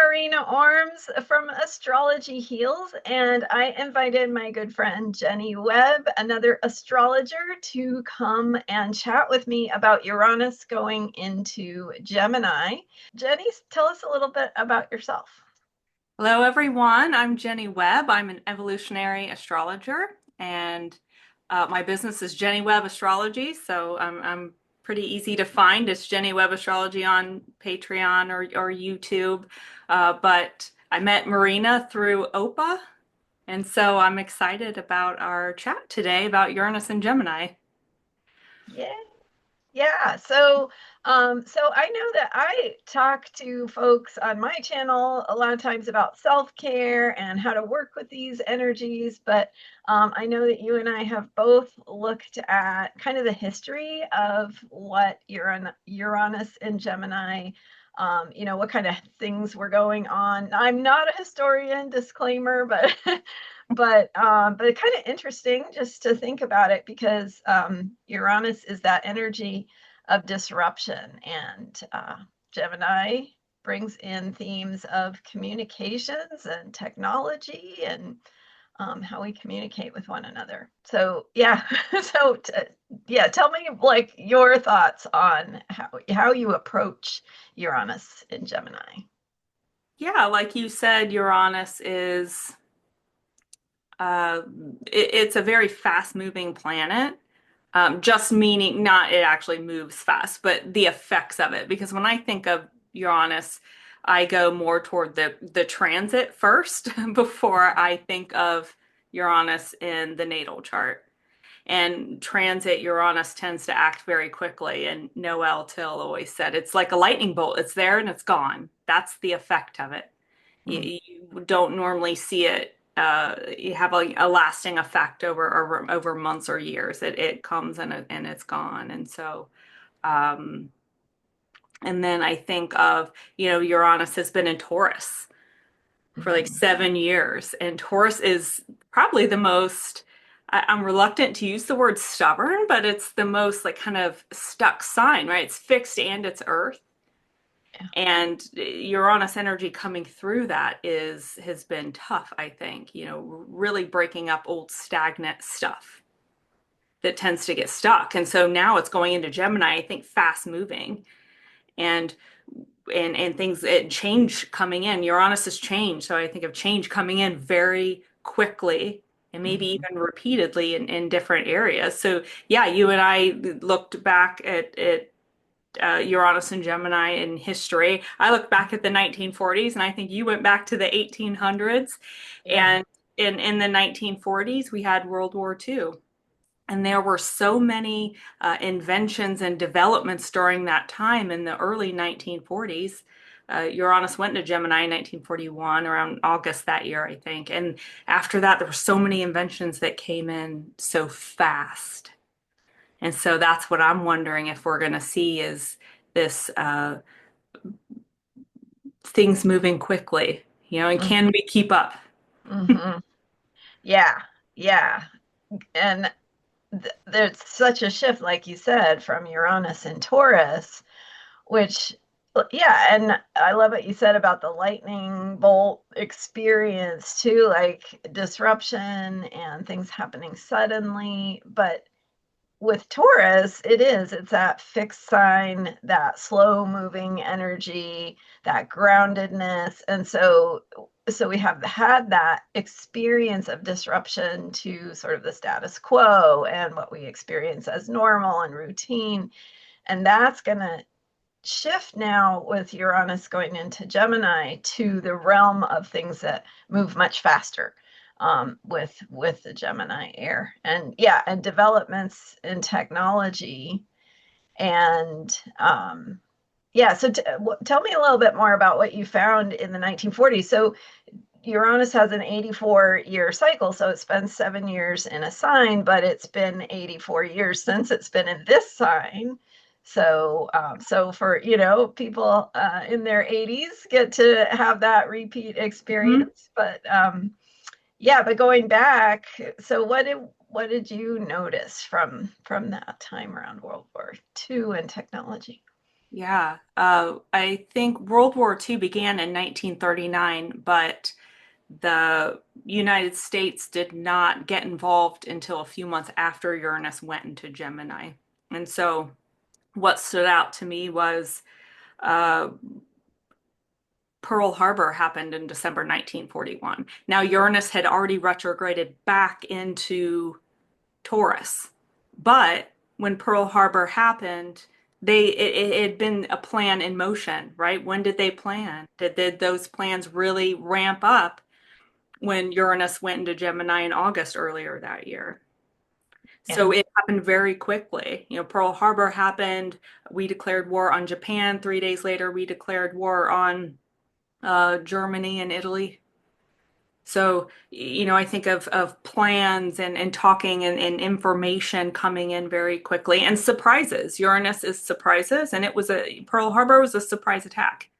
Marina Ormes from Astrology Heals, and I invited my good friend Jenni Webb, another astrologer, to come and chat with me about Uranus going into Gemini. Jenni, tell us a little bit about yourself. Hello, everyone. I'm Jenni Webb. I'm an evolutionary astrologer, and my business is Jenni Webb Astrology. So I'm pretty easy to find. It's Jenni Webb Astrology on Patreon or YouTube. But I met Marina through OPA, and so I'm excited about our chat today about Uranus and Gemini. Yeah. Yeah, so I know that I talk to folks on my channel a lot of times about self-care and how to work with these energies, but I know that you and I have both looked at kind of the history of what Uranus and Gemini, what kind of things were going on. I'm not a historian, disclaimer, but but kind of interesting just to think about it because Uranus is that energy of disruption, and Gemini brings in themes of communications and technology and how we communicate with one another. So yeah, yeah, tell me like your thoughts on how you approach Uranus in Gemini. Yeah, like you said, Uranus is uh, it's a very fast-moving planet. Just meaning not it actually moves fast, but the effects of it. Because when I think of Uranus, I go more toward the transit first before I think of Uranus in the natal chart. And transit Uranus tends to act very quickly. And Noel Till always said it's like a lightning bolt. It's there and it's gone. That's the effect of it. Mm. You don't normally see it. You have a lasting effect over months or years. It comes and it's gone. And so, um, and then I think of, Uranus has been in Taurus for like Mhm. 7 years, and Taurus is probably the most. I'm reluctant to use the word stubborn, but it's the most like kind of stuck sign, right? It's fixed and it's Earth. Yeah. And Uranus energy coming through that has been tough, I think, really breaking up old stagnant stuff that tends to get stuck. And so now it's going into Gemini, I think fast moving and and things and change coming in. Uranus has changed. So I think of change coming in very quickly and maybe Mhm. even repeatedly in different areas. So yeah, you and I looked back at Uranus and Gemini in history. I look back at the 1940s, and I think you went back to the 1800s. Yeah. And in the 1940s, we had World War II. And there were so many inventions and developments during that time in the early 1940s. Uranus went into Gemini in 1941, around August that year, I think. And after that, there were so many inventions that came in so fast. And so that's what I'm wondering if we're going to see is this things moving quickly, and can we keep up? Mm-hmm. Yeah, yeah. And there's such a shift, like you said, from Uranus and Taurus, which, yeah, and I love what you said about the lightning bolt experience too, like disruption and things happening suddenly. But with Taurus, it's that fixed sign, that slow moving energy, that groundedness. And so we have had that experience of disruption to sort of the status quo and what we experience as normal and routine. And that's going to shift now with Uranus going into Gemini to the realm of things that move much faster, with the Gemini air, and yeah, and developments in technology, and yeah. So tell me a little bit more about what you found in the 1940s. So Uranus has an 84-year cycle, so it spends 7 years in a sign, but it's been 84 years since it's been in this sign. So for people in their 80s get to have that repeat Mhm. experience. But yeah, but going back, so what did you notice from that time around World War II and technology? Yeah. I think World War II began in 1939, but the United States did not get involved until a few months after Uranus went into Gemini. And so what stood out to me was uh, Pearl Harbor happened in December 1941. Now, Uranus had already retrograded back into Taurus, but when Pearl Harbor happened, it had been a plan in motion, right? When did they plan? Did those plans really ramp up when Uranus went into Gemini in August earlier that year? Yeah. So it happened very quickly. You know, Pearl Harbor happened. We declared war on Japan. 3 days later, we declared war on Germany and Italy. So, I think of plans and talking and information coming in very quickly and surprises. Uranus is surprises, and Pearl Harbor was a surprise attack.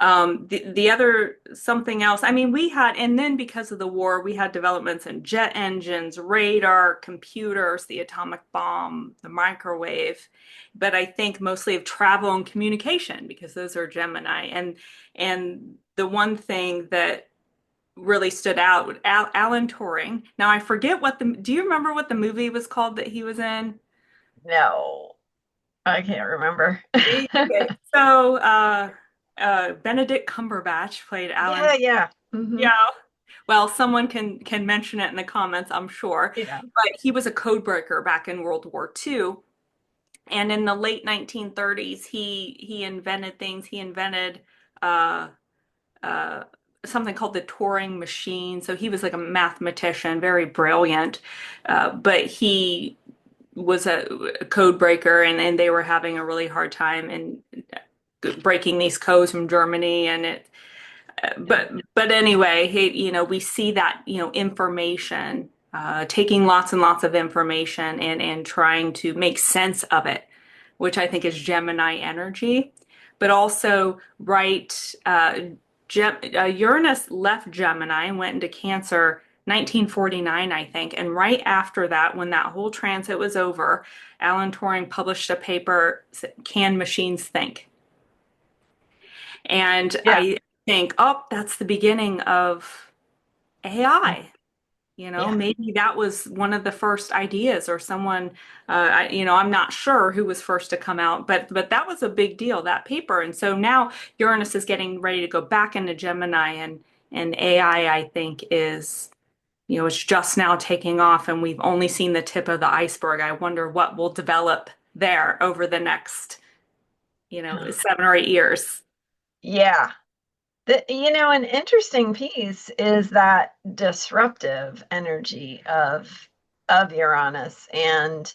The other something else, I mean, and then because of the war, we had developments in jet engines, radar, computers, the atomic bomb, the microwave, but I think mostly of travel and communication because those are Gemini. And the one thing that really stood out, Alan Turing. Now I forget do you remember what the movie was called that he was in? No, I can't remember. Okay, so Benedict Cumberbatch played Alan. Yeah, yeah. Hmm. Yeah. Well, someone can mention it in the comments, I'm sure. Yeah. But he was a code breaker back in World War II. And in the late 1930s, he invented things. He invented uh, uh, something called the Turing machine. So he was like a mathematician, very brilliant. But he was a code breaker, and they were having a really hard time in breaking these codes from Germany. And it Yeah. but anyway, we see that, information, taking lots and lots of information and trying to make sense of it, which I think is Gemini energy. But also, right, Uranus left Gemini and went into Cancer 1949, I think. And right after that, when that whole transit was over, Alan Turing published a paper, Can Machines Think? And Yeah. I think, oh, that's the beginning of AI. Yeah. Maybe that was one of the first ideas, or someone, I'm not sure who was first to come out, but that was a big deal, that paper. And so now Uranus is getting ready to go back into Gemini, and AI, I think, it's just now taking off, and we've only seen the tip of the iceberg. I wonder what will develop there over the next, 7 or 8 years. Yeah. An interesting piece is that disruptive energy of Uranus. And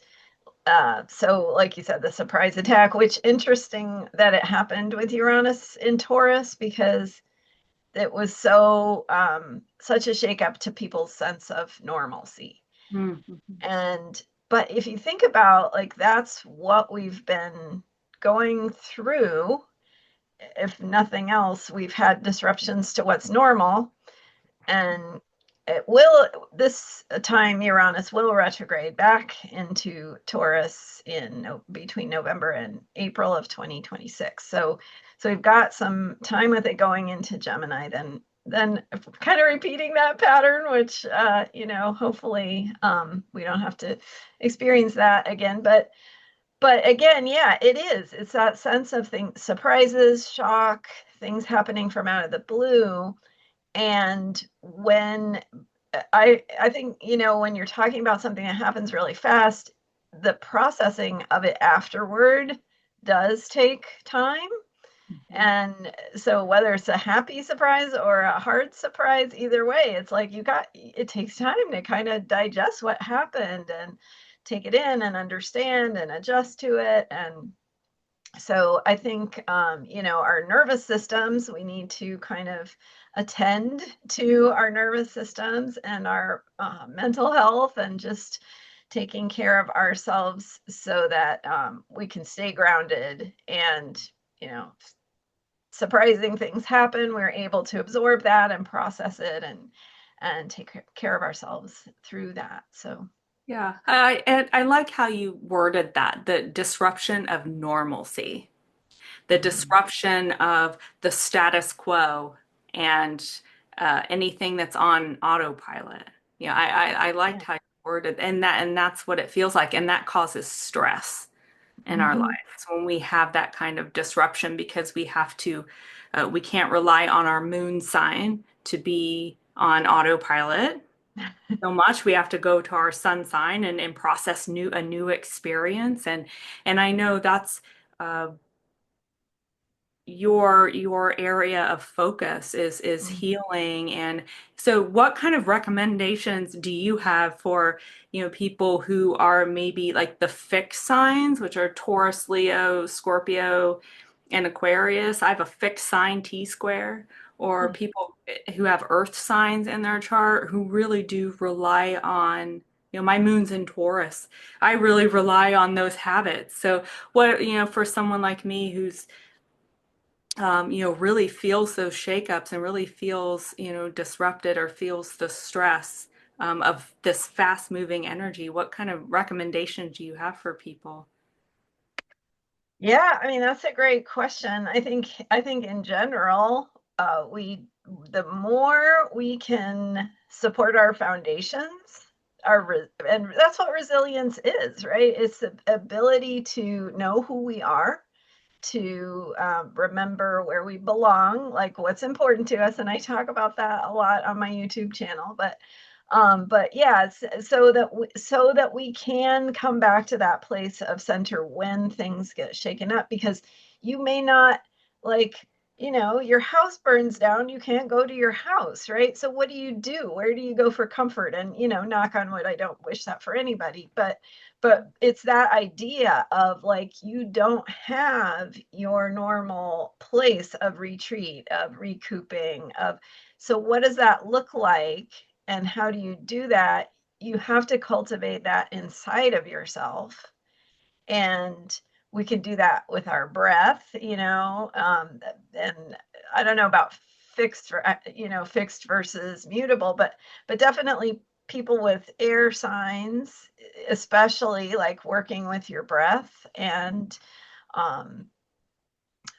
so, like you said, the surprise attack, which interesting that it happened with Uranus in Taurus because it was such a shakeup to people's sense of normalcy. Mhm. And but if you think about like that's what we've been going through, if nothing else, we've had disruptions to what's normal, and it will this time Uranus will retrograde back into Taurus in between November and April of 2026. So we've got some time with it going into Gemini, then kind of repeating that pattern, which hopefully we don't have to experience that again. But again, yeah, it is. It's that sense of things, surprises, shock, things happening from out of the blue. And when I think, when you're talking about something that happens really fast, the processing of it afterward does take time. Mhm. And so whether it's a happy surprise or a hard surprise, either way, it's like it takes time to kind of digest what happened and take it in and understand and adjust to it. And so I think, our nervous systems, we need to kind of attend to our nervous systems and our mental health and just taking care of ourselves so that we can stay grounded and, surprising things happen. We're able to absorb that and process it and take care of ourselves through that. So, Yeah, and I like how you worded that, the disruption of normalcy. the Mhm. disruption of the status quo and anything that's on autopilot. I liked Yeah. how you worded and that's what it feels like, and that causes stress in our Mhm. lives when we have that kind of disruption because we can't rely on our moon sign to be on autopilot so much. We have to go to our sun sign and process a new experience. And I know that's uh, your area of focus is Mhm. healing. And so what kind of recommendations do you have for, people who are maybe like the fixed signs, which are Taurus, Leo, Scorpio, and Aquarius? I have a fixed sign T square, or people who have earth signs in their chart who really do rely on, my moon's in Taurus. I really rely on those habits. So what, for someone like me who's really feels those shakeups and really feels, disrupted or feels the stress of this fast moving energy. What kind of recommendations do you have for people? Yeah, I mean that's a great question. I think in general, we the more we can support our foundations, and that's what resilience is, right? It's the ability to know who we are, to remember where we belong, like what's important to us. And I talk about that a lot on my YouTube channel. But yeah, so that we can come back to that place of center when things get shaken up, because you may not, like, your house burns down, you can't go to your house, right? So what do you do? Where do you go for comfort? And knock on wood, I don't wish that for anybody, but it's that idea of, like, you don't have your normal place of retreat, of recouping, of, so what does that look like, and how do you do that? You have to cultivate that inside of yourself, and we can do that with our breath, and I don't know about fixed versus mutable, but definitely people with air signs, especially, like, working with your breath, um,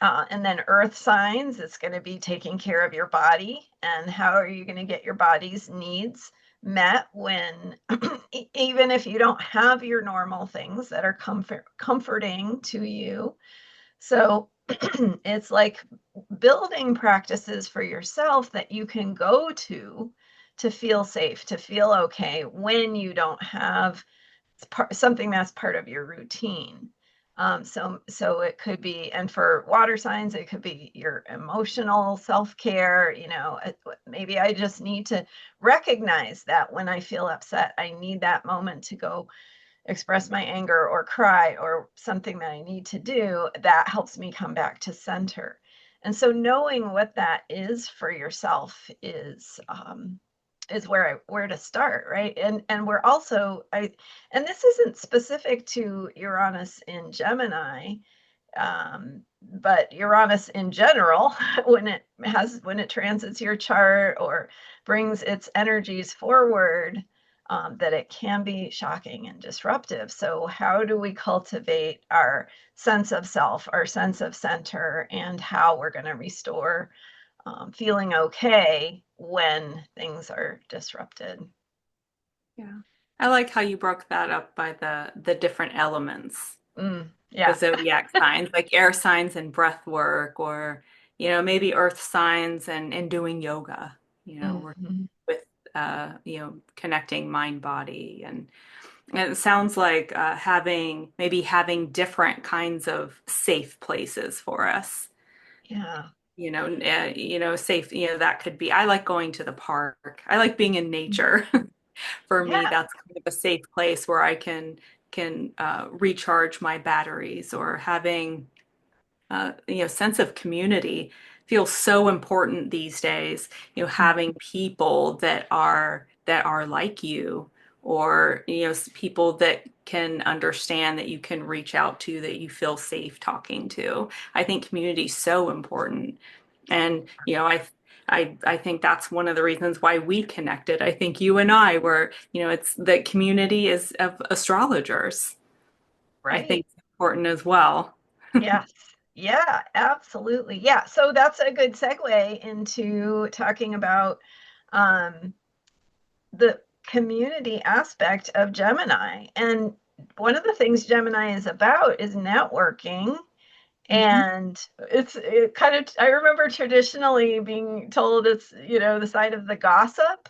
and then earth signs, it's going to be taking care of your body, and how are you going to get your body's needs met when even if you don't have your normal things that are comforting to you. So it's like building practices for yourself that you can go to feel safe, to feel okay when you don't have something that's part of your routine. So it could be, and for water signs, it could be your emotional self-care. Maybe I just need to recognize that when I feel upset, I need that moment to go express my anger or cry or something that I need to do that helps me come back to center. And so knowing what that is for yourself is where to start, right? And we're also, I and this isn't specific to Uranus in Gemini, but Uranus in general, when it transits your chart or brings its energies forward, that it can be shocking and disruptive. So how do we cultivate our sense of self, our sense of center, and how we're going to restore feeling okay when things are disrupted? Yeah. I like how you broke that up by the different elements, the Yeah. zodiac signs, like air signs and breath work, or maybe earth signs and doing yoga, work Mhm. with connecting mind body and it sounds like having different kinds of safe places for us. Yeah. Safe. That could be. I like going to the park. I like being in nature. For me, Yeah. that's kind of a safe place where I can recharge my batteries, or having sense of community feels so important these days. Having people that are like you, or people that can understand, that you can reach out to, that you feel safe talking to. I think community is so important. And I think that's one of the reasons why we connected. I think you and I were, it's the community is of astrologers. I Right. think it's important as well. Yes. Yeah, absolutely. Yeah. So that's a good segue into talking about um, the community aspect of Gemini. And one of the things Gemini is about is networking. Mhm. And it kind of, I remember traditionally being told it's, the side of the gossip.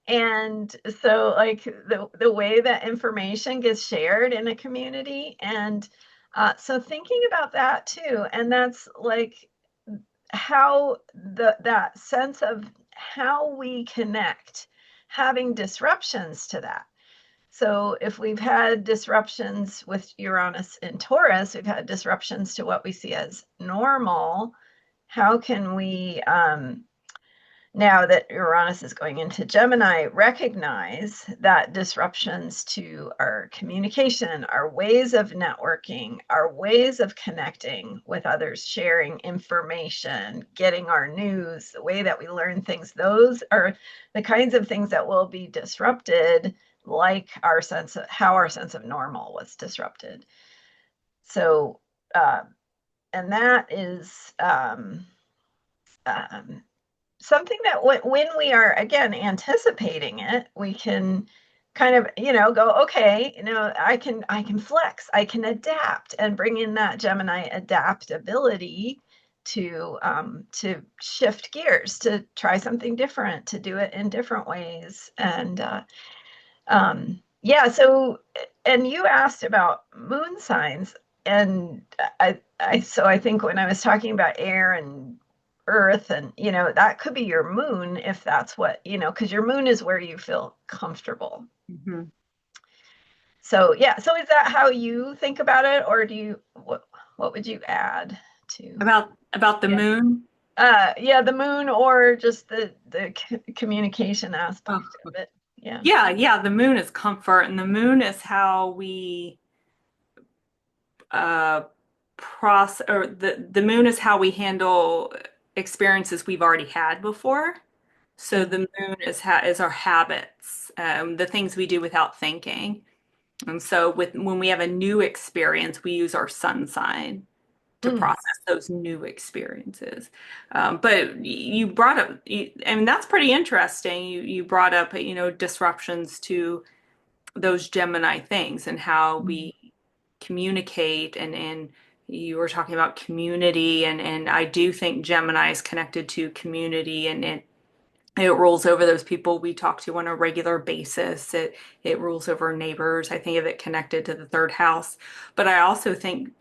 And so, like, the way that information gets shared in a community. And so thinking about that too, and that's like how that sense of how we connect, having disruptions to that. So if we've had disruptions with Uranus in Taurus, we've had disruptions to what we see as normal. How can we, now that Uranus is going into Gemini, recognize that disruptions to our communication, our ways of networking, our ways of connecting with others, sharing information, getting our news, the way that we learn things, those are the kinds of things that will be disrupted, like our sense of how our sense of normal was disrupted. So, uh, and that is um, something that when we are again anticipating it, we can kind of go, okay, I can flex, I can adapt, and bring in that Gemini adaptability to shift gears, to try something different, to do it in different ways. And yeah, so, and you asked about moon signs, and I think when I was talking about air and earth, and that could be your moon, if that's what, because your moon is where you feel comfortable. Mhm. So yeah, so is that how you think about it, or what would you add to? About the Yeah. moon. Yeah, the moon, or just the communication Oh, aspect of it. Yeah. yeah, yeah, the moon is comfort, and the moon is how we uh or the moon is how we handle experiences we've already had before. So Mm. the moon is our habits, the things we do without thinking. And so when we have a new experience, we use our sun sign to Mm. process those new experiences. But you brought up, I mean, that's pretty interesting. You brought up, disruptions to those Gemini things and how Mm. we communicate, and you were talking about community, and I do think Gemini is connected to community, and it rules over those people we talk to on a regular basis. It rules over neighbors. I think of it connected to the third house. But I also think,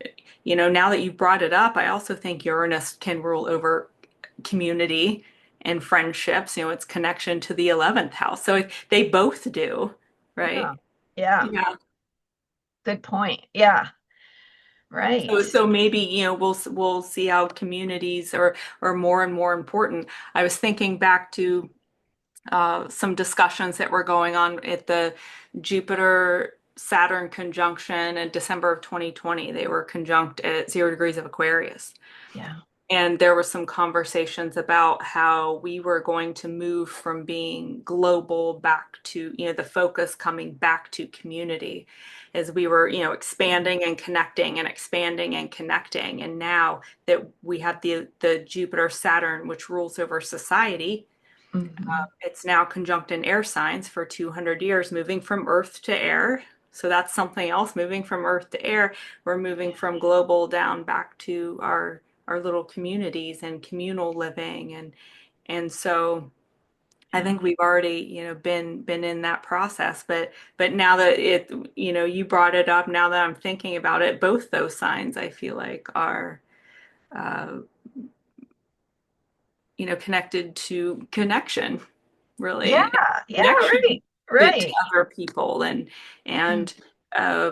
now that you brought it up, I also think Uranus can rule over community and friendships. Its connection to the 11th house. So they both do, Yeah. right? Yeah. Yeah. Good point. Yeah. So, Right. so maybe, we'll see how communities are more and more important. I was thinking back to some discussions that were going on at the Jupiter Saturn conjunction in December of 2020. They were conjunct at 0 degrees of Aquarius. Yeah. And there were some conversations about how we were going to move from being global back to, the focus coming back to community as we were, expanding and connecting and expanding and connecting. And now that we have the Jupiter Saturn, which rules over society, Hmm. it's now conjunct in air signs for 200 years, moving from Earth to air. So that's something else, moving from Earth to air. We're moving from global down back to our little communities and communal living. And so I Yeah. think we've already, been in that process. But now that you brought it up, now that I'm thinking about it, both those signs I feel like are uh, connected to connection, Yeah. really, Yeah. connection Right. to Right. other people. And Mm. and uh,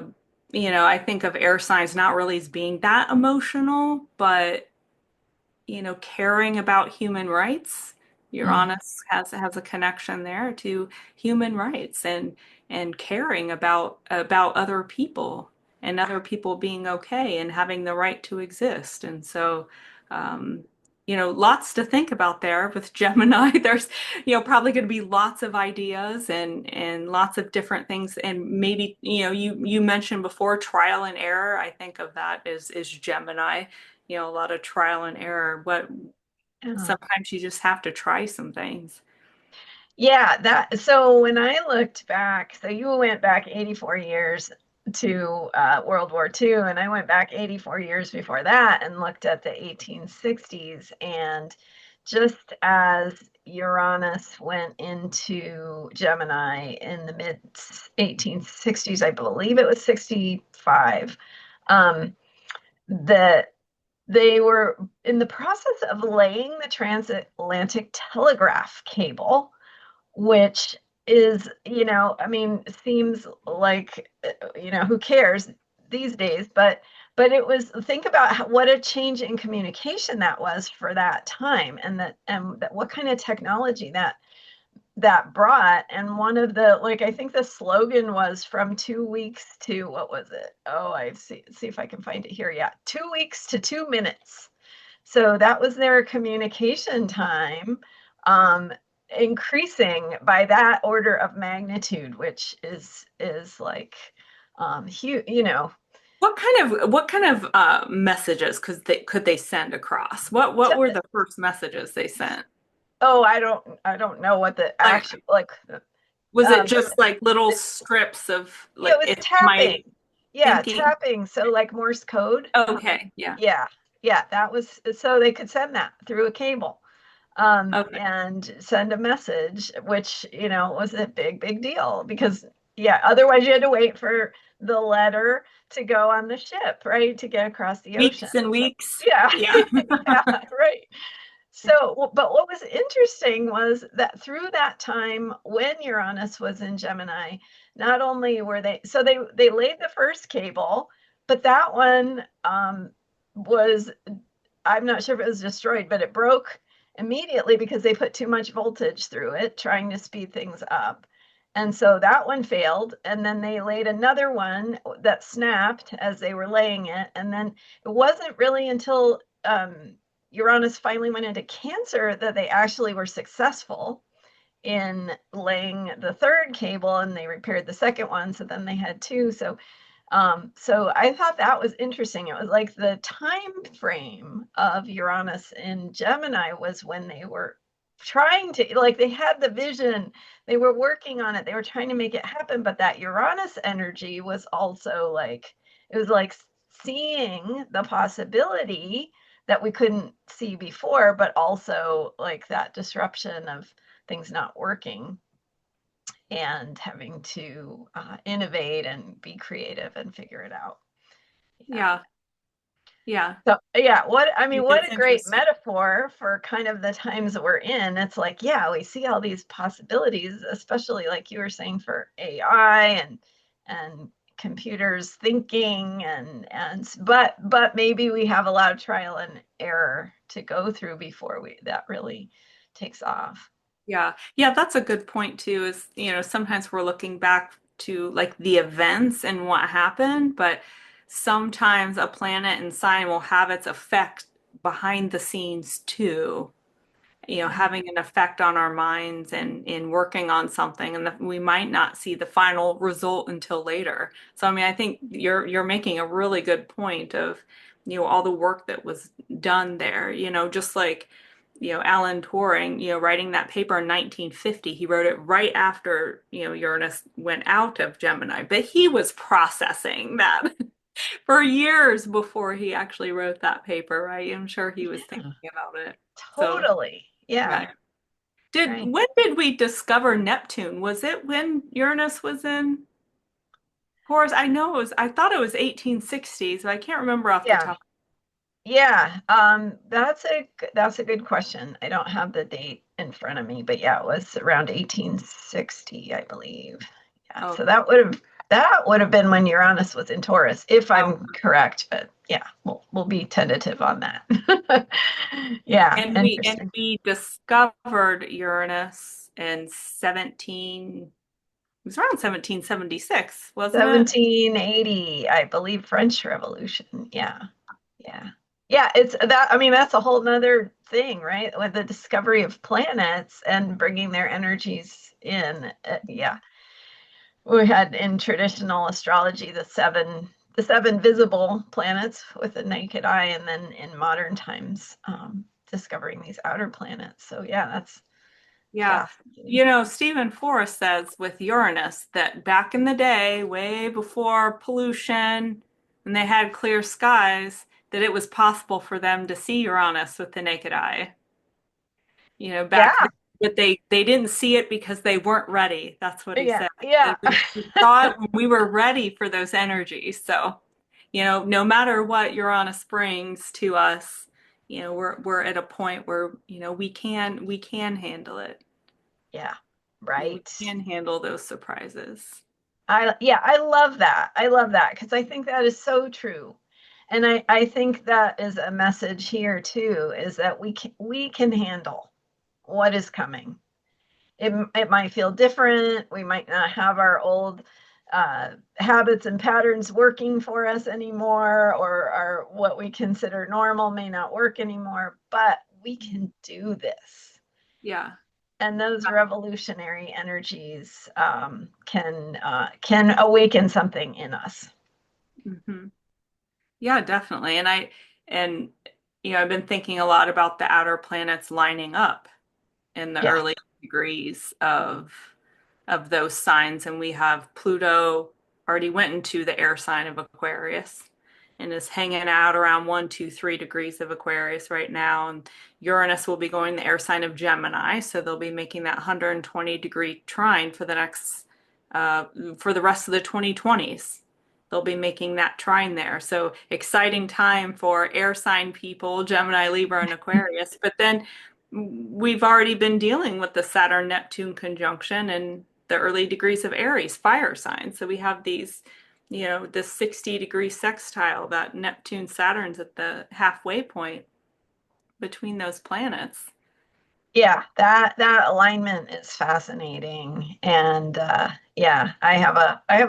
I think of air signs not really as being that emotional, but caring about human rights. Mm. Uranus has a connection there to human rights, and caring about other people and other people being okay and having the right to exist. And so, um, lots to think about there with Gemini. There's, probably going to be lots of ideas and lots of different things. And maybe, you mentioned before trial and error. I think of that as Gemini. a lot of trial and error. What Yeah. sometimes you just have to try some things. Yeah, that so when I looked back, so you went back 84 years to World War II, and I went back 84 years before that and looked at the 1860s. And just as Uranus went into Gemini in the mid 1860s, I believe it was 65, um, that they were in the process of laying the transatlantic telegraph cable, which is, I mean, seems like, who cares these days, but it was, think about what a change in communication that was for that time, and that what kind of technology that brought. And one of the, like, I think the slogan was from 2 weeks to, what was it? Oh, I see if I can find it here. Yeah, 2 weeks to 2 minutes. So that was their communication time, um, increasing by that order of magnitude, which is like, huge, What kind of messages could they send across? What were the first messages they sent? oh, I don't know what the Like, actual, like, was it um, just like little strips of yeah, it like was it's my tapping. Yeah, thinking? tapping. So like Morse code. Okay, yeah. Yeah, yeah, that was so they could send that through a cable, Okay. and send a message, which, was a big deal because, yeah, otherwise you had to wait for the letter to go on the ship, right, to get across the ocean. Weeks and So, weeks. yeah, Yeah. yeah, right. So, but what was interesting was that through that time when Uranus was in Gemini, not only were they laid the first cable, but that one, was, I'm not sure if it was destroyed, but it broke immediately because they put too much voltage through it, trying to speed things up. And so that one failed. And then they laid another one that snapped as they were laying it. And then it wasn't really until, Uranus finally went into Cancer that they actually were successful in laying the third cable, and they repaired the second one. So then they had two. So I thought that was interesting. It was like the time frame of Uranus in Gemini was when they were trying to, like, they had the vision, they were working on it, they were trying to make it happen, but that Uranus energy was also like, it was like seeing the possibility that we couldn't see before, but also like that disruption of things not working and having to, innovate and be creative and figure it out. Yeah. Yeah. Yeah. So yeah, I think what that's a great interesting. metaphor for kind of the times that we're in. It's like, yeah, we see all these possibilities, especially like you were saying for AI and computers thinking, but maybe we have a lot of trial and error to go through before we that really takes off. Yeah. Yeah, that's a good point too, is, sometimes we're looking back to like the events and what happened, but sometimes a planet and sign will have its effect behind the scenes too, Yeah. having an effect on our minds and in working on something, and that we might not see the final result until later. So, I mean, I think you're making a really good point of, all the work that was done there, just like, Alan Turing, writing that paper in 1950, he wrote it right after, Uranus went out of Gemini, but he was processing that for years before he actually wrote that paper, right? I'm sure he was thinking Yeah. about it. So, Totally. Yeah. yeah. Did Right. When did we discover Neptune? Was it when Uranus was in Taurus? I thought it was 1860s, but I can't remember off the Yeah. top. Yeah. That's a good question. I don't have the date in front of me, but yeah, it was around 1860, I believe. Yeah. Oh, So that would have been when Uranus was in Taurus, if oh. I'm correct. But yeah, we'll be tentative on that. Yeah. And Interesting. we discovered Uranus in 17, it was around 1776, wasn't it? 1780, I believe, French Revolution. Yeah. Yeah. Yeah, it's that. I mean, that's a whole nother thing, right? With the discovery of planets and bringing their energies in. Yeah. We had in traditional astrology the seven the seven visible planets with the naked eye, and then in modern times, discovering these outer planets. So yeah, that's Yeah. fascinating. You know, Stephen Forrest says with Uranus that back in the day, way before pollution, and they had clear skies, that it was possible for them to see Uranus with the naked eye. You know, back Yeah, then, but they didn't see it because they weren't ready. That's what he yeah, said. yeah, That we saw it when we were ready for those energies. So, you know, no matter what Uranus brings to us, you know, we're at a point where, you know, we can handle it. yeah, You know, we right. can handle those surprises. I love that. I love that because I think that is so true. And I think that is a message here too, is that we can handle what is coming. It might feel different. We might not have our old habits and patterns working for us anymore, or our what we consider normal may not work anymore, but we can do this. Yeah. And those revolutionary energies can awaken something in us. Hmm. Yeah, definitely. And you know, I've been thinking a lot about the outer planets lining up in the Yes, early degrees of those signs, and we have Pluto already went into the air sign of Aquarius and is hanging out around 1, 2, 3 degrees of Aquarius right now. And Uranus will be going the air sign of Gemini, so they'll be making that 120-degree trine for the next for the rest of the 2020s. They'll be making that trine there. So exciting time for air sign people, Gemini, Libra, and Aquarius. But then we've already been dealing with the Saturn Neptune conjunction and the early degrees of Aries, fire signs. So we have these, you know, this 60-degree sextile that Neptune Saturn's at the halfway point between those planets. yeah, that alignment is fascinating, and yeah, I have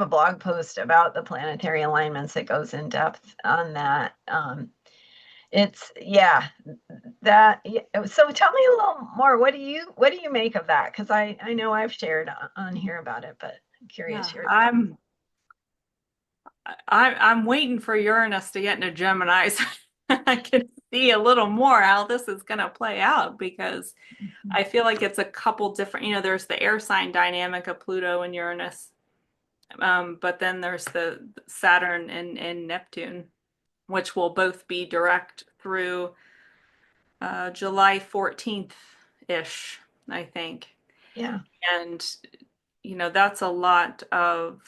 a blog post about the planetary alignments that goes in depth on that. It's yeah, that yeah. So tell me a little more. What do you make of that? Because I know I've shared on here about it, but I'm Yeah, curious your thoughts. I'm waiting for Uranus to get into Gemini so I can see a little more how this is going to play out because I feel like it's a couple different, you know, there's the air sign dynamic of Pluto and Uranus, but then there's the Saturn and Neptune, which will both be direct through July 14th-ish, I think. Yeah, And, you know, that's a lot of,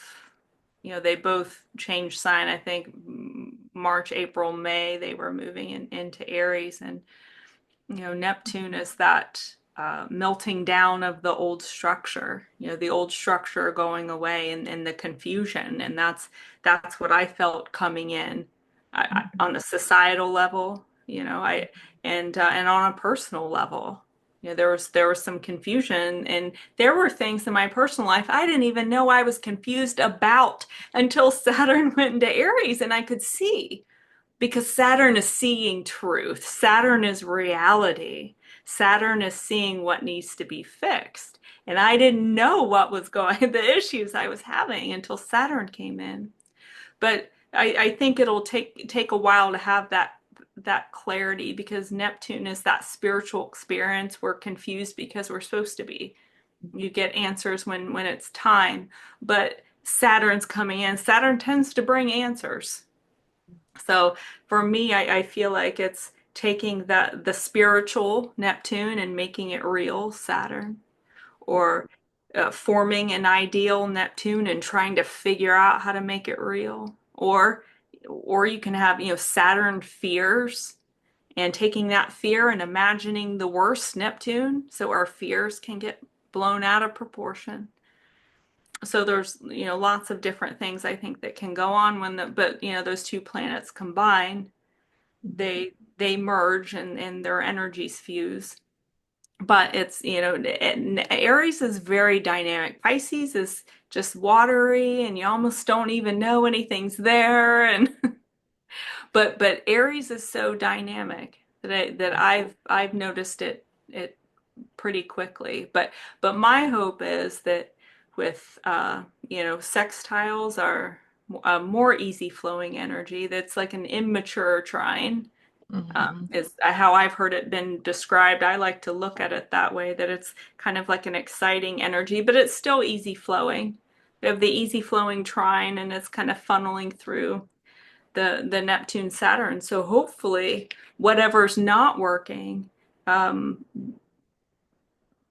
you know, they both changed sign. I think March, April, May, they were moving into Aries. And, you know, Neptune is that melting down of the old structure, you know, the old structure going away and the confusion. And that's what I felt coming in on a societal level, you know, and on a personal level. You know, there was some confusion, and there were things in my personal life I didn't even know I was confused about until Saturn went into Aries, and I could see because Saturn is seeing truth. Saturn is reality. Saturn is seeing what needs to be fixed. And I didn't know what was going, the issues I was having until Saturn came in. But I think it'll take a while to have that clarity because Neptune is that spiritual experience. We're confused because we're supposed to be. You get answers when it's time, but Saturn's coming in. Saturn tends to bring answers. So for me, I feel like it's taking the spiritual Neptune and making it real Saturn, or forming an ideal Neptune and trying to figure out how to make it real. Or you can have, you know, Saturn fears and taking that fear and imagining the worst Neptune so our fears can get blown out of proportion. So there's, you know, lots of different things I think that can go on but you know, those two planets combine, they merge and their energies fuse. But it's, you know, Aries is very dynamic. Pisces is just watery and you almost don't even know anything's there. And but Aries is so dynamic that I've noticed it pretty quickly. But my hope is that with you know, sextiles are a more easy flowing energy that's like an immature trine. Hmm. Is how I've heard it been described. I like to look at it that way, that it's kind of like an exciting energy, but it's still easy flowing. We have the easy flowing trine and it's kind of funneling through the Neptune Saturn. So hopefully whatever's not working, um,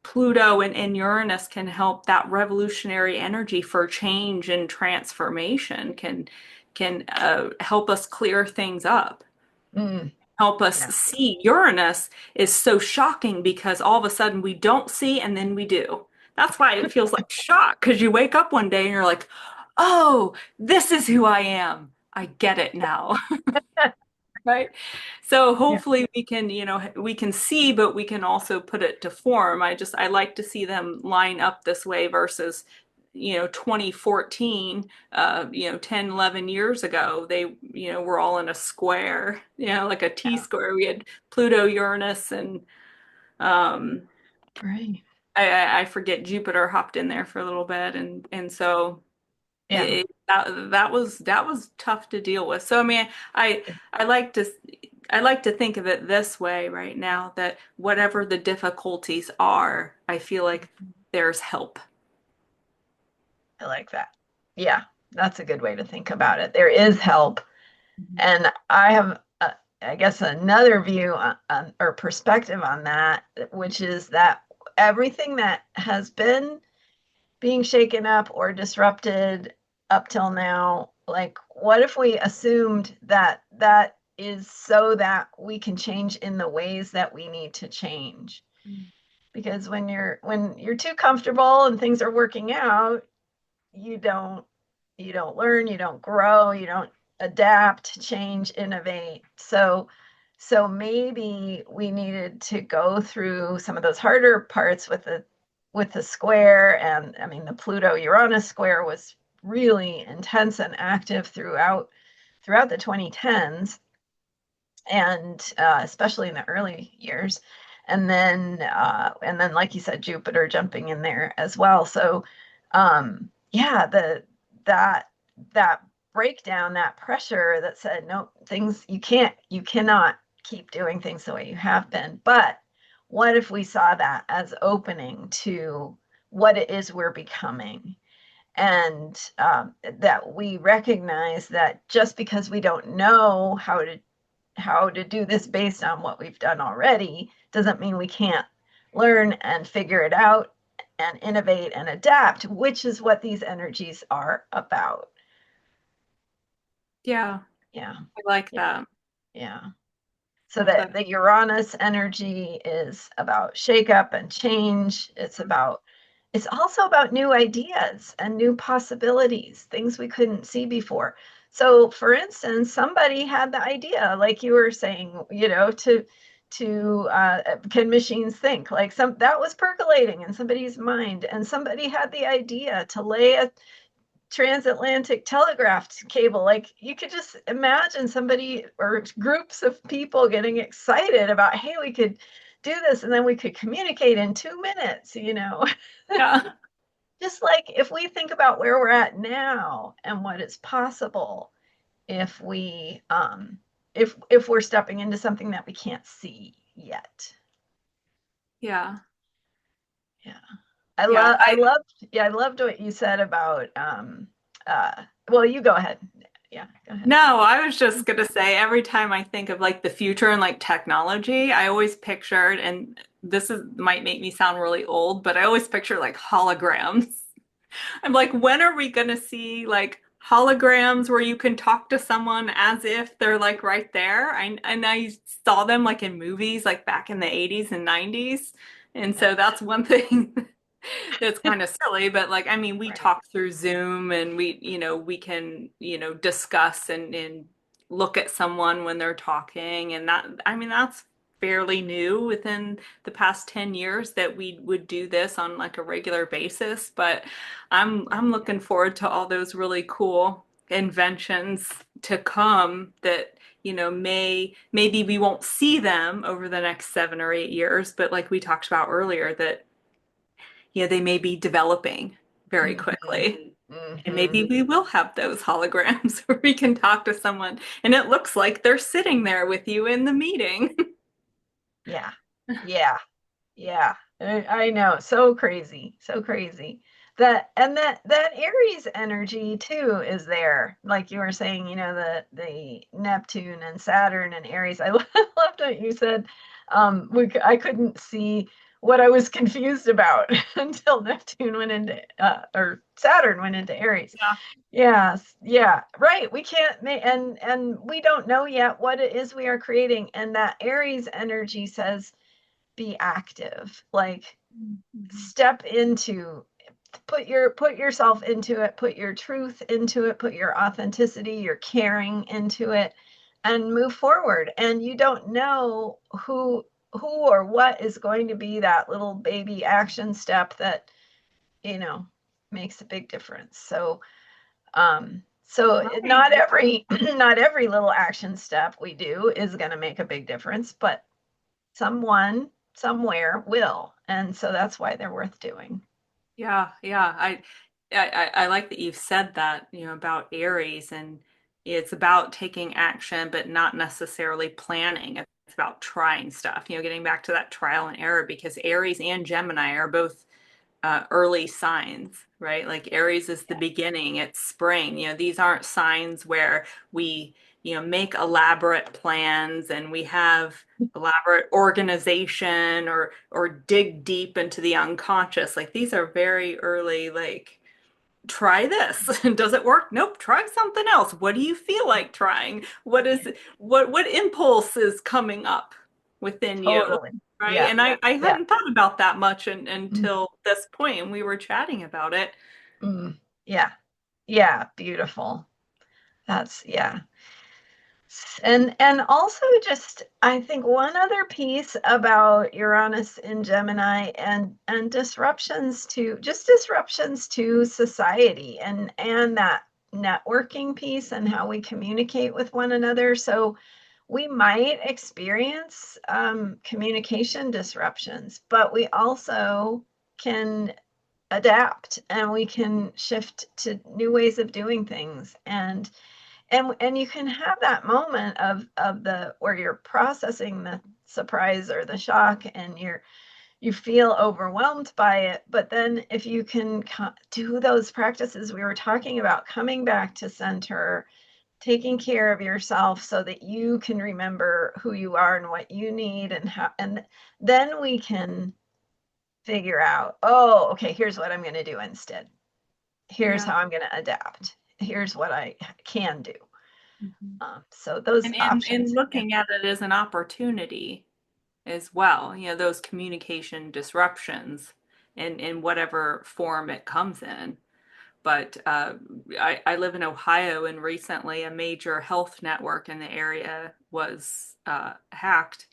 Pluto and Uranus can help that revolutionary energy for change and transformation can help us clear things up, Mm, help us yeah. see. Uranus is so shocking because all of a sudden we don't see and then we do. That's why it feels like shock, because you wake up one day and you're like, oh, this is who I am. I get it now. Right? So Yeah. hopefully we can, we can see, but we can also put it to form. I like to see them line up this way versus, 2014, 10, 11 years ago, they, were all in a square, like a T Yeah. square. We had Pluto, Uranus, and um, Right. I forget, Jupiter hopped in there for a little bit. And so Yeah. that was tough to deal with. So I mean, I I like to I like to think of it this way right now, that whatever the difficulties are, I feel like there's help. I like that. Yeah, that's a good way to think about it. There is help. Mhm. And I have, I guess, another view or perspective on that, which is that everything that has been being shaken up or disrupted up till now, like, what if we assumed that that is so that we can change in the ways that we need to change? Because when you're too comfortable and things are working out, you don't you don't learn, you don't grow, you don't adapt, change, innovate. So maybe we needed to go through some of those harder parts with the square. And I mean, the Pluto Uranus square was really intense and active throughout the 2010s, and especially in the early years. And then like you said, Jupiter jumping in there as well. So yeah, that that breakdown, that pressure that said no, things you cannot keep doing things the way you have been. But what if we saw that as opening to what it is we're becoming? And that we recognize that just because we don't know how to do this based on what we've done already doesn't mean we can't learn and figure it out and innovate and adapt, which is what these energies are about. Yeah, Yeah, I like yeah, that. yeah. So that That the Uranus energy is about shakeup and change. It's also about new ideas and new possibilities, things we couldn't see before. So for instance, somebody had the idea, like you were saying, can machines think? Like some that was percolating in somebody's mind, and somebody had the idea to lay a transatlantic telegraph cable. Like you could just imagine somebody or groups of people getting excited about, hey, we could do this and then we could communicate in 2 minutes. yeah. Just like if we think about where we're at now and what is possible if we're stepping into something that we can't see yet. Yeah. Yeah. I Yeah. love I loved yeah, I loved what you said about well, you go ahead. Yeah, go ahead. No, I was just gonna say, every time I think of like the future and like technology, I always pictured, and this is might make me sound really old, but I always picture like holograms. I'm like, when are we gonna see like holograms where you can talk to someone as if they're like right there? I saw them like in movies like back in the 80s and 90s. And Yeah, so that's one thing that's kind of silly, but like, I mean, we right. talk through Zoom and we can, discuss and look at someone when they're talking. And that, I mean, that's fairly new within the past 10 years that we would do this on like a regular basis. But I'm looking forward to all those really cool inventions to come that maybe we won't see them over the next 7 or 8 years, but like we talked about earlier, that they may be developing very Mhm. quickly. And maybe Hmm. we will have those holograms where we can talk to someone and it looks like they're sitting there with you in the meeting. Yeah. Yeah. Yeah, I know. So crazy. So crazy. That and that Aries energy too is there. Like you were saying, the Neptune and Saturn and Aries. I loved what you said. I couldn't see what I was confused about until Neptune went into or Saturn went into Aries. Yeah. Yes, yeah, right. We can't make and we don't know yet what it is we are creating. And that Aries energy says be active, like Mhm. step into, put yourself into it, put your truth into it, put your authenticity, your caring into it, and move forward. And you don't know who or what is going to be that little baby action step that you know makes a big difference. So Right. not every not every little action step we do is going to make a big difference, but someone somewhere will. And so that's why they're worth doing. Yeah, yeah. I like that you've said that, about Aries and it's about taking action, but not necessarily planning. It's about trying stuff, getting back to that trial and error because Aries and Gemini are both early signs, right? Like Aries is the beginning, it's spring. These aren't signs where we, make elaborate plans and we have elaborate organization or dig deep into the unconscious. Like these are very early, like try this. Does it work? Nope, try something else. What do you feel like trying? What impulse is coming up within you? Totally. Right. Yeah. And I Yeah. hadn't thought about that much Mm, until this point, and we were chatting about it. mm, yeah. Yeah. Beautiful. That's yeah. And also just I think one other piece about Uranus in Gemini and disruptions to society and that networking piece and how we communicate with one another. So we might experience communication disruptions, but we also can adapt and we can shift to new ways of doing things and you can have that moment of the where you're processing the surprise or the shock and you feel overwhelmed by it, but then if you can do those practices we were talking about, coming back to center, taking care of yourself so that you can remember who you are and what you need and how, and then we can figure out, oh, okay, here's what I'm going to do instead, here's Yeah. how I'm going to adapt, here's what I can do. Mhm. So those And options. Yeah. looking at it as an opportunity as well, those communication disruptions in whatever form it comes in. But I live in Ohio, and recently a major health network in the area was hacked,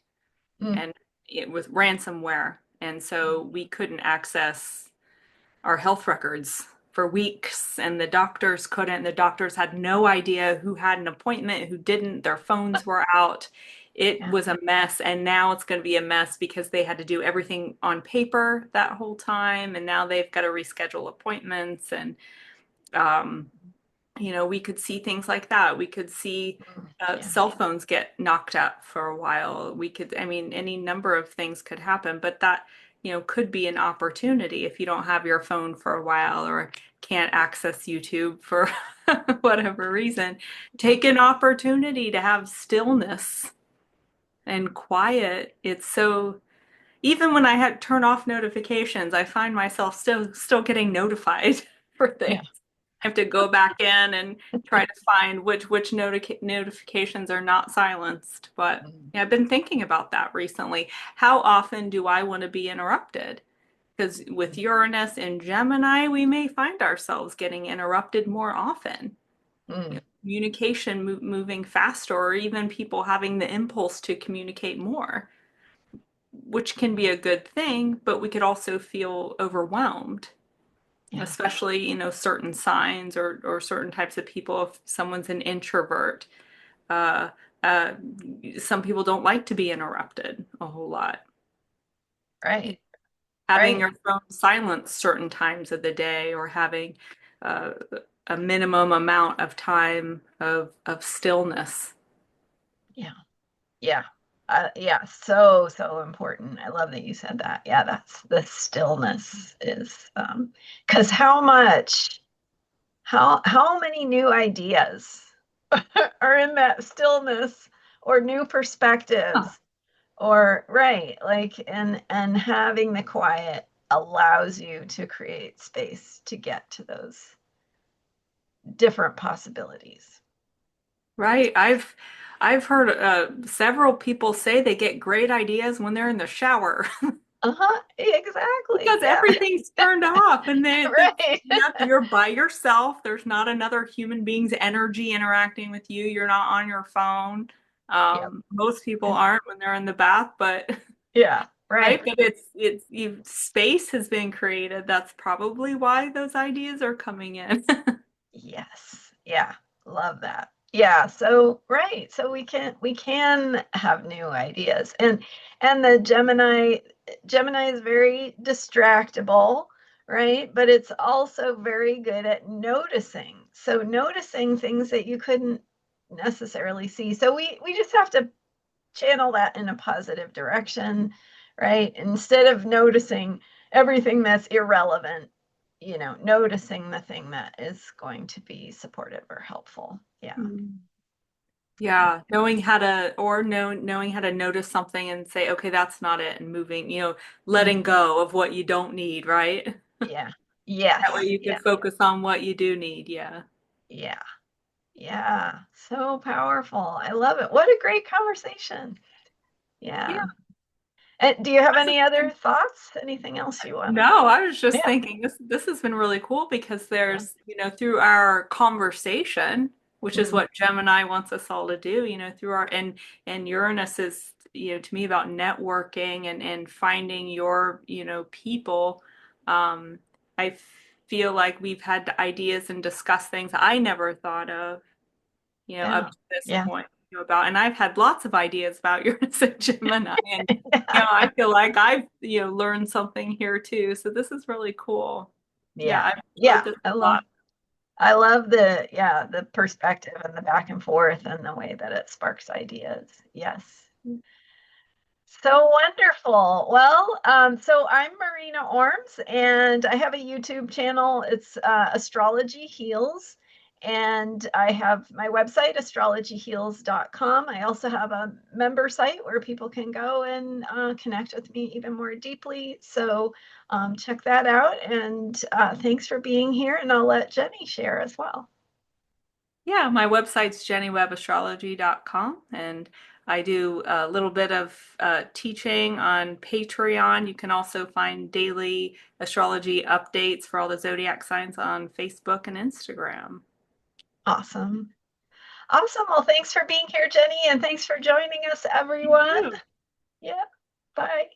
Mm, and it was ransomware. And so we couldn't access our health records for weeks, and the doctors couldn't. The doctors had no idea who had an appointment, who didn't. Their phones were out. It yeah. was a mess, and now it's going to be a mess because they had to do everything on paper that whole time, and now they've got to reschedule appointments and um, we could see things like that. We could see Mm, yeah. cell phones get knocked out for a while. We could, I mean, any number of things could happen, but that, could be an opportunity if you don't have your phone for a while or can't access YouTube for whatever reason. Take an opportunity to have stillness and quiet. It's so, even when I had turn off notifications, I find myself still getting notified for Yeah. things. I have to go back in and try to find which notifications are not silenced. But Mm, yeah, I've been thinking about that recently. How often do I want to be interrupted? Because with mm, Uranus and Gemini, we may find ourselves getting interrupted more often. mm, Communication moving faster, or even people having the impulse to communicate more, which can be a good thing, but we could also feel overwhelmed, yeah. especially, certain signs or certain types of people. If someone's an introvert, uh, uh, some people don't like to be interrupted a whole lot. Right. Having Right. your phone silenced certain times of the day or having a, a minimum amount of time of stillness. Yeah. Yeah. Yeah, so important. I love that you said that. Yeah, that's the stillness is because how many new ideas are in that stillness or new Huh. perspectives or right, like and having the quiet allows you to create space to get to those different possibilities. Right. I've heard several people say they get great ideas when they're in the shower. Uh-huh, exactly. Because Yeah. everything's turned off and then Right. you're by yourself. There's not another human being's energy interacting with you. You're not on your phone. Yep. Most people aren't when they're in the bath, but Yeah, right, right. but space has been created. That's probably why those ideas are coming in. Yes. Yeah. Love that. Yeah. So, right. So we can have new ideas. And the Gemini is very distractible, right? But it's also very good at noticing. So noticing things that you couldn't necessarily see. So we just have to channel that in a positive direction, right? Instead of noticing everything that's irrelevant, noticing the thing that is going to be supportive or helpful. Yeah. Mm. Yeah. Yeah, knowing how to notice something and say, okay, that's not it, and moving, letting Mhm. go of what you don't need, right? Yeah. That way Yes. you can Yeah. focus on what you do need. Yeah. Yeah. Yeah. So powerful. I love it. What a great conversation. Yeah. Yeah. And do you have This any has other been thoughts? Anything else you want to? No, I was just Yeah. thinking this has been really cool because Yeah. there's, through our conversation, which is Mm, what Gemini wants us all to do, through our and Uranus is, to me about networking and finding your, people. Um, I feel like we've had ideas and discussed things I never thought of, yeah. up to this Yeah. point, about, and I've had lots of ideas about Uranus and Gemini, and Yeah. I feel like I've learned something here too. So this is really cool. Yeah, Yeah. I've enjoyed Yeah. this I a love lot. I love the perspective and the back and forth and the way that it sparks ideas. Yes. So wonderful. Well, so I'm Marina Ormes, and I have a YouTube channel. It's Astrology Heals, and I have my website, astrologyheals.com. I also have a member site where people can go and connect with me even more deeply. So check that out. And thanks for being here. And I'll let Jenni share as well. Yeah, my website's jenniwebbastrology.com, and I do a little bit of teaching on Patreon. You can also find daily astrology updates for all the zodiac signs on Facebook and Instagram. Awesome. Awesome. Well, thanks for being here, Jenni, and thanks for joining us, Thank everyone. you. Yeah. Bye.